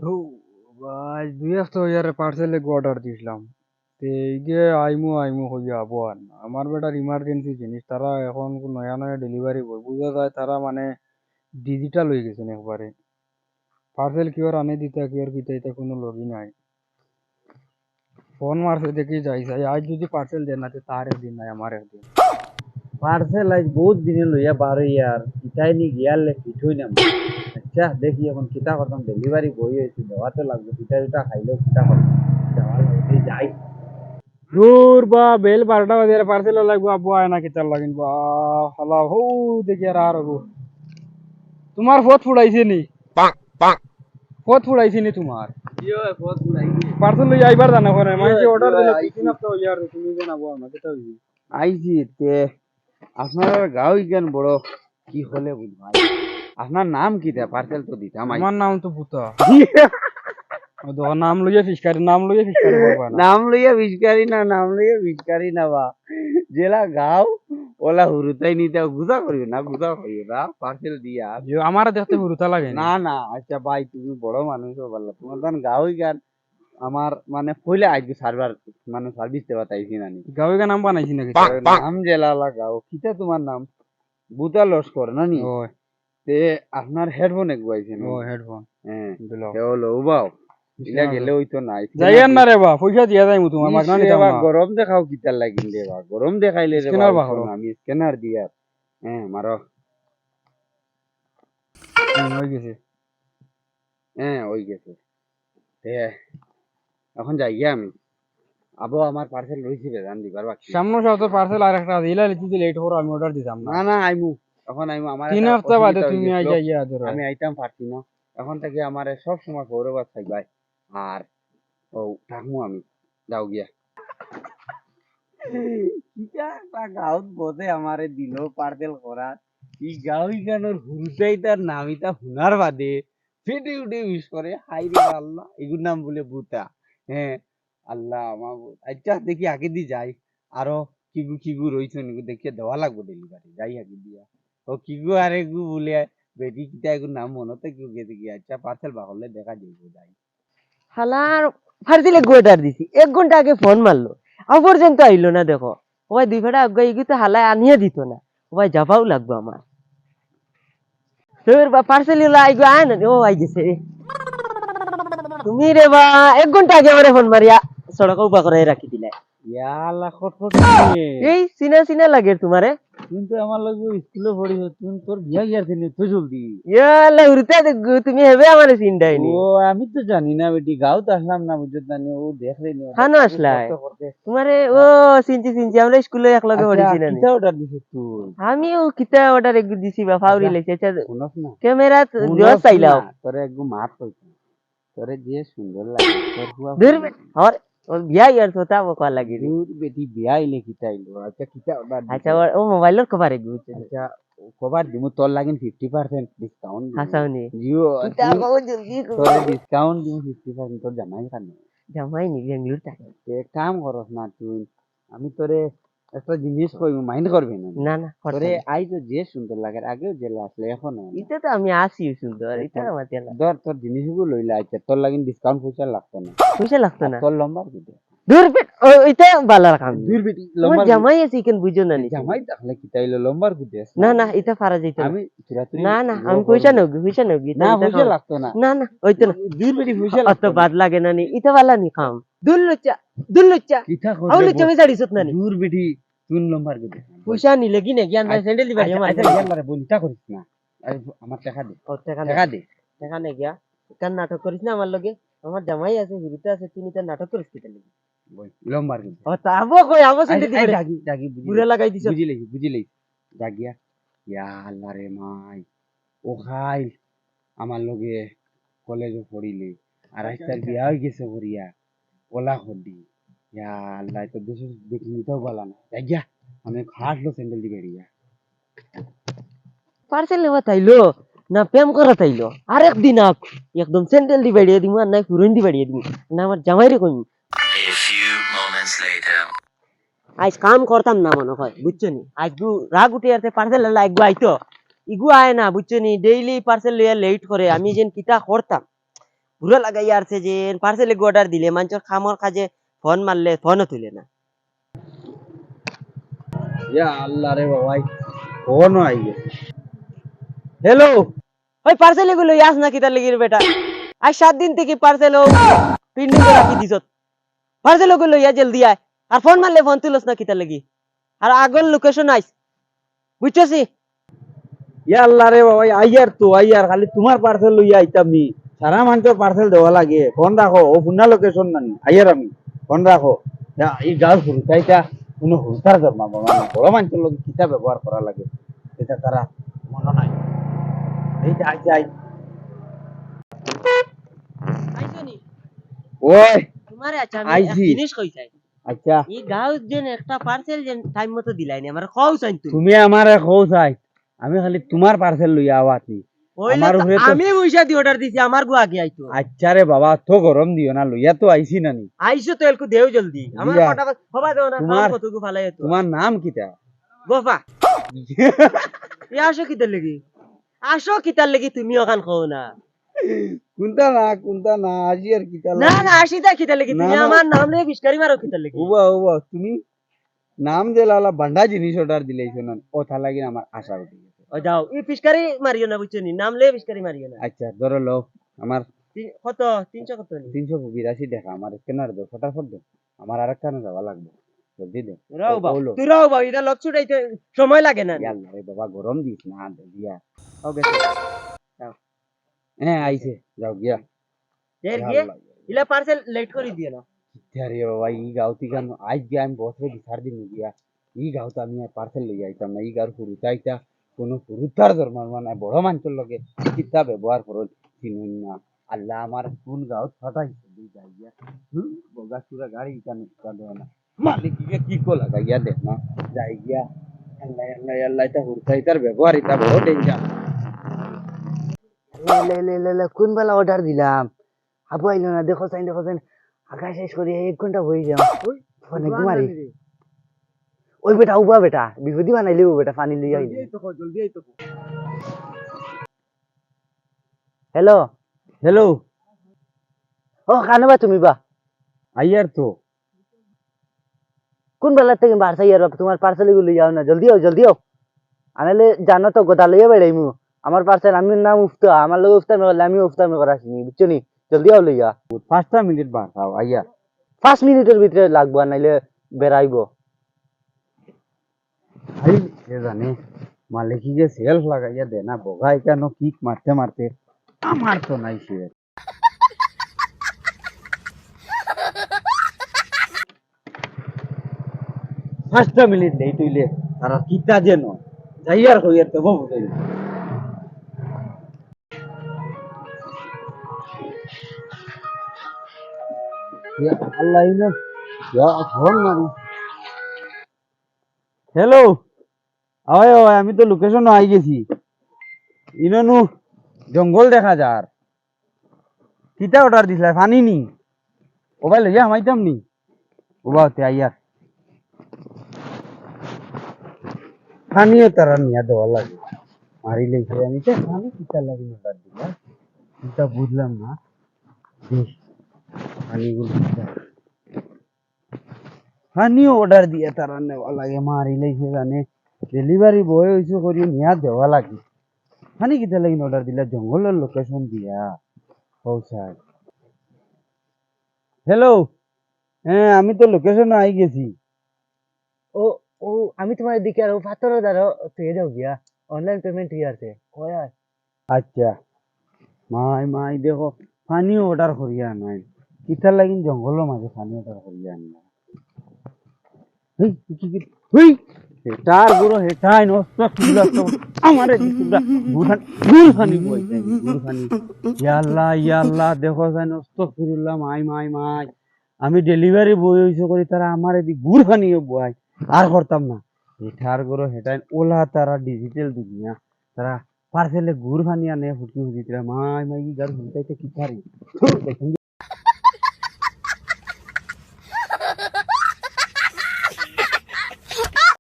ও ভাই ২ সপ্তাহ parcel order দিছিলাম। এইগে আইমু আইমু হইয়া আবো আর না। আমার বেটার ইমার্জেন্সি জিনিস তারা এখন নয়া নয়া ডেলিভারি বয় বুঝা যায় তারা মানে ডিজিটাল হয়ে গেছেন একবারে। পার্সেল কিওর আনে দিতা কিওর কিতা এটা কোনো লগই নাই। ফোন মারছে দেখি যাই যাই আজ যদি পার্সেল দেন না তো তার একদিন নাই আমার একদিন। পার্সেল আজ বহুত দিনে লইয়া বার ইয়ার ইটাই নি গিয়ালে পিঠই না। আচ্ছা দেখি এখন কিতা করতাম ডেলিভারি বই হয়েছে দেওয়া তো লাগবে পিঠা পিঠা খাইলেও কিতা করতাম দেওয়া লাগবে যাই। দূর বা বেল ১২টা বাজে পার্সেল লাগবো আব্বু আয় না কিতার লাগিন বা হালা হৌ দেখি আর হবো। তোমার ফত ফুড়াইছে নি ফত ফুড়াইছে নি তোমার পার্সেল লই আইবার জানা করে মানে অর্ডার দিলে ২ সপ্তাহ হইয়া আর তুমি যে নাবো না কিতা হইছে। আইছি তে আপনার গাঁও ইজ্ঞান বড় কি হলে বুঝবা আপনার নাম কি দে পার্সেল তো দিতাম আমার নাম তো ভূতা নাম লইয়া ফিসকারি করবা না। নাম লইয়া ভিক্ষারি না বা জেলা গাঁও ওলা হুরুতাই নিতে গুজা করিও না পার্সেল দিয়া আমার দেখতে হুরুতা লাগে না না আচ্ছা ভাই তুমি বড় মানুষ বললা তোমার তখন গাঁওই গান আমার মানে পইলে আজকে সার্ভার মানে সার্ভিস দেওয়া তাইছি নানি গাঁৱে গা নাম বানাইছি নাকি নাম জেলালা গাঁও কিতা তোমার নাম বুতা লস্কর নানি ও তে আপনার হেডফোন এগুয়াইছে ও হেডফোন হ্যাঁ দিল লও বাও ইলা গেলে হইতো নাই যাইয়ান না রে বা পয়সা দিয়া যাইমু তোমার মাগনা নিতাম না। গরম দেখাও কিতা লাগিন রে বা গরম দেখাইলে রে স্ক্যানার বা বাহরো আমি স্ক্যানার দিয়া হ্যাঁ মারো হয়ে গেছে। হ্যাঁ ওই গেছে তে এখন যাই গিয়া আমি আবো আমার পার্সেল রইছে রে জান দিবার বাকি সামনে সপ্তাহ পার্সেল আর একটা দিলা লিখি লেট করো আমি অর্ডার দিতাম না। না না আইমু এখন আইমু আমার ৩ সপ্তাহ বাদে তুমি আই যাইয়া ধরো আমি আইতাম পারছি না এখন থেকে আমার সব সময় গৌরবাদ থাকবাই আর ও থাকমু আমি যাও গিয়া কিটা একটা গাঁৱত বসে আমারে দিল পার্সেল করার ই গাঁও ইখানোর হুরুটাই তার নাম ইটা হুনার বাদে ফেটে উঠে উইশ করে হাই রে আল্লাহ এগুর নাম বলে বুতা হ্যাঁ আল্লাহ আমার আচ্ছা দেখি আগে দি যাই আরো কিগু কিগু রইছে নিগু দেখিয়ে দেওয়া লাগবে ডেলিভারি যাই আগে দিয়া ও কিগু আর এগু বলে বেটি কিটা এগুর নাম মনতে কিগু গে দেখি আচ্ছা পার্সেল বাহলে দেখা যাইব যাই হালার ফার্দিলে গোয়েটার দিছি ১ ঘন্টা আগে ফোন মারলো পর্যন্ত আইলো না দেখো ওই ২ ফেটা আগে এগিয়ে হালায় আনিয়ে দিত না ওই যাবাও লাগবে আমার তোর বা পার্সেল আইগো আয় না ও আই গেছে তুমি রে বা ১ ঘন্টা আগে আমারে ফোন মারিয়া সড়ক উবা করে রাখি দিলে ইয়া আল্লাহ খটখট এই চিনা চিনা লাগে তোমারে তুই তো আমার লগে স্কুলে পড়িস তুই তোর বিয়া গিয়াছে নি তুই জলদি ইয়ালা উড়তে দেখো তুমি হেবে আমারে চিন্তাইনি ও আমি তো জানি না বেটি গাঁৱত আসলাম না বুঝত না ও দেখলে নি হানো আসলাই তোমারে ও চিনছি চিনছি আমরা স্কুলে একলগে পড়িছি না কিতা অর্ডার দিছিস তুই আমিও কিতা অর্ডার একটু দিছি বা ফাউরি লাইছে আচ্ছা শুনস না ক্যামেরা জোর চাইলাও তোরে একটু মাত কইছি তোরে যে সুন্দর লাগে তোর হুয়া দূর আমার বিয়া ইয়ার তোতা বকা লাগি রে দূর বেটি বিয়া আইলে কিতা আইলো আচ্ছা কিতা অর্ডার আচ্ছা ও মোবাইলের কভার একটু আচ্ছা কবার দিমু তোর লাগিন 50% ডিসকাউন্ট হাসাওনি জিও কিতা কও জলদি তোরে ডিসকাউন্ট দিমু 50% তোর জামাই খানে জামাই নি বেঙ্গলুর থাকে এক কাম করস না তুই আমি তোরে একটা জিনিস কইব মাইন্ড করবি না না না তোরে আই তো যে সুন্দর লাগে আগেও যে লাগলে এখন এটা তো আমি আসি সুন্দর এটা আমার তেলা ধর তোর জিনিসগুলো লইলা আচ্ছা তোর লাগিন ডিসকাউন্ট পয়সা লাগতো না পয়সা লাগতো না তোর লম্বা দিতে দূর বেট ওইটা বালা রাখাম দূর বেটি আমার লম্বা জামাই আছে কেন বুঝো না নি জামাই তাহলে কি তাইলো লম্বার গুতে না না এটা পারা যাইতো না আমি তুরাতুরি না না আমি পয়সা নগি না পয়সা লাগতো না না না ওইতো না দূর বেটি পয়সা অত বাদ লাগে না নি এটা বালা নি খাম দুল্লুচ্চা কিতা আউলে করবে চমি ছাড়িছত না নি দূর বেটি তুই লম্বার গুতে পয়সা নিলে কি না জ্ঞান ভাই স্যান্ডেল দিবা আমার আচ্ছা ইয়াল্লারে বলিতা করিস না আমার টাকা দে ও টাকা টাকা দে টাকা নে গিয়া কান নাটক করিস না আমার লগে আমার জামাই আছে বিরুতে আছে তুই তার নাটক করিস কি তার লাগি বই লম্বার গুতে ও তাবো কই আমো স্যান্ডেল দিবা দাগি দাগি পুরা লাগাই দিছ বুঝিলি দাগিয়া ইয়া আল্লাহ রে মাই ও খাই আমার লগে কলেজে পড়িলে আর আজকাল বিয়া হয়ে গেছে করিয়া ওলা হডি ইয়া আল্লাহ তো দেশে দেখি নিতেও পারলাম না দাগিয়া আমি হাঁটলো স্যান্ডেল দিবে রিয়া পার্সেল নেওয়া তাইলো না প্রেম করা তাইলো আর একদিন আক একদম স্যান্ডেল দি বাড়িয়ে দিমু আর নাই পুরন দি বাড়িয়ে দিমু না আমার জামাই রে কইমু A few moments later. আজ কাম করতাম না মনে হয় বুঝছো নি আজ গু রাগ উঠে আসে পার্সেল লাগবো আইতো ইগু আয় না বুঝছো নি ডেইলি পার্সেল লইয়া লেট করে আমি যেন কিতা করতাম পুরো লাগাই আরছে যে পার্সেলে অর্ডার দিলে মানুষের খামর কাজে ফোন মারলে ফোনও তুলে না। ইয়া আল্লাহ রে বাবাই ফোন আই গেছে। হ্যালো, ওই পার্সেল এগুলো ইয়াস না কিতার লেগির বেটা, আজ 7 দিন থেকে পার্সেল পিন্ডিং করে রাখি দিছ, পার্সেল ওগুলো ইয়া জলদি আয়, আর ফোন মারলে ফোন তুলস না কিতার লাগি, আর আগর লোকেশন আইস বুঝছছি। ইয়া আল্লাহ রে বাবাই আইয়ার তো আইয়ার, খালি তোমার পার্সেল লইয়া আইতাম নি, সারা মানুষের পার্সেল দেওয়া লাগে। ফোন রাখো, ও পুনা লোকেশন নানি আইয়ার আমি ফোন রাখো। এই গাছ হুরুতাইটা কোনো হুরুতার জন্মাবো মানে বড় মানুষের লোক কিতা ব্যবহার করা লাগে এটা তারা মনে নাই। এই যাই যাই আইছনি ওই তোমারে, আচ্ছা আমি এক আইছি। জিনিস কই চাই, আচ্ছা এই গাঁও যেন একটা পার্সেল যেন টাইম মতো দিলাইনি আমার খাও চাই তুমি। তুমি আমার খো চাই, আমি খালি তোমার পার্সেল লইয়া আওয়াতি ওইলে আমার তো উপরে তো। আমি পয়সা দি অর্ডার দিছি, আমার গো আগে আইতো। আচ্ছা রে বাবা তো গরম দিও না, লইয়া তো আইছি নানি। আইছো তো এলকু দেও জলদি, আমার দিয়া। ফটাফট হবা দাও না, তোমার- খাও কতগু ফালাই তো তোমার নাম কিটা? গোফা। এ আসো কিতার লাগি, আসো কিতার লাগি, তুমি ওখান খাও না। কোনটা না আজি আর কিটা না না আসি তা কিতার লাগি, তুমি না, না। আমার নাম নিয়ে বিস্কারি মারো কিতার লাগি। উবা উবা তুমি নাম যে লালা বান্ডা জিনিস অর্ডার দিলেইছো না, ওথা লাগি আমার আশা উঠে গেছে। ও যাও এই ফিস্কারি মারিও না, বুঝছো নি, নাম লিয়ে ফিস্কারি মারিও না। আচ্ছা ধরো লো, আমার কত 300 কত নি? 382 টাকা আমার স্ক্যানার দাও, ফটাফট দাও, আমার আরেকখানে যাওয়া লাগবে, জলদি দে। রাও বা ওলো। তুই রাও বা, এটা লক ছুটাইতে সময় লাগে না। ইয়াল্লা রে বাবা গরম দিস না দিয়া। ও গেছে হ্যাঁ আইছে, যাও গিয়া। এর গিয়ে ইলা পার্সেল লেট করে দিও না। আরে বাবা ই গাঁও থেকে আজ গিয়া আমি বছরে বিচার দিন গিয়া, ই গাঁও তো আমি পার্সেল লইয়া আইতাম না, ই গাঁর হুরুতাইটা কোনো হুরুতার ধর্মার মানে বড় মানুষের লগে কিতা ব্যবহার করল চিনুন না। আল্লাহ আমার কোন গাঁত ফাটাইছে দুই যাই গিয়া বগা চুরা গাড়ি ইটা নিস্তা দেয় না, মালিক গিয়া কি কো লাগাইয়া দেখ না যাই গিয়া। আল্লাহ আল্লাহ আল্লাহ, এটা হুরুতাইতার ব্যবহার এটা বড় ডেঞ্জার। কোন বেলা অর্ডার দিলাম, আবু আইলো না, দেখো চাই আকাশ শেষ করি 1 ঘন্টা হয়ে যাও। ফোন একদম মারি ওই বেটা উবা বেটা বিভূতি বানাইলে ও বেটা পানি লইয়া আইলি। হ্যালো হ্যালো, ও কানবা তুমি বা আইয়ার তো কোন বেলা থেকে বারসাই আর তোমার পার্সেল গুলো যাও না, জলদি আও জলদি আও, আনালে জানো তো গোদা লইয়া বেড়াইমু আমার পার্সেল, আমি নাম উফতা, আমার লগে উফতামি করলে আমি উফতামি করাছিনি, বুঝছো নি, জলদি আও লইয়া। 5টা মিনিট বাড়াও আইয়া। 5 মিনিটের ভিতরে লাগবো, নাইলে বেড়াইবো। ভাই কে জানে মালিকি যে সেলফ লাগাইয়া দে না বগাই কেন কিক মারতে মারতে, আমার তো নাই সে। 5টা মিনিট লেট হইলে তারা কিতা যেন যাইয়ার হইয়ার তো বুঝাই না। আল্লাহ ইনো ফোন মারি। হ্যালো, ওই ওই আমি তো লোকেশন আই গেছি, ইননু জঙ্গল দেখা যার। কিতা অর্ডার দিছিল পানি নি ওবাই লইয়া হামাইতাম নি ওবা হতে আইয়ার পানিও তারা নিয়া দেওয়া লাগে মারি লেগে আমি তো পানি কিতা লাগি অর্ডার দিলা কিতা বুঝলাম না। বেশ, পানিগুলো পানিও অর্ডার দিয়ে তারা নেওয়া লাগে মারি লেগে জানে ডেলিভারি বয় হয়েছে করি নিয়া দেওয়া লাগে। পানি কিতা লাগি অর্ডার দিলা জঙ্গলের লোকেশন দিয়া পৌঁছায়। হ্যালো, হ্যাঁ আমি তো লোকেশনে আই গেছি। ও ও আমি তোমার দিকে আর পাথর দ্বারা পেয়ে যাও গিয়া, অনলাইন পেমেন্ট হয়ে আছে কয় আর। আচ্ছা মাই মাই দেখো পানিও অর্ডার করিয়া নাই, কিতা লাগিন জঙ্গলের মাঝে পানি অর্ডার করিয়া আনলা। হুই হেটার গুলো হেটাই নষ্ট কিলা তো আমারে দিছুরা গুল পানি বইছে গুল পানি। ইয়া আল্লাহ দেখো যাই নষ্ট করিলাম মাই মাই মাই, আমি ডেলিভারি বয় হইছে করি তারা আমারে দি গুড় পানিও বয় আর করতাম না। হেটার গুলো হেটাই ওলা তারা ডিজিটাল দুনিয়া, তারা পার্সেলে গুড় পানি আনে ফুটকি ফুটি মাই মাই গার হুইতাইতে কি পারি।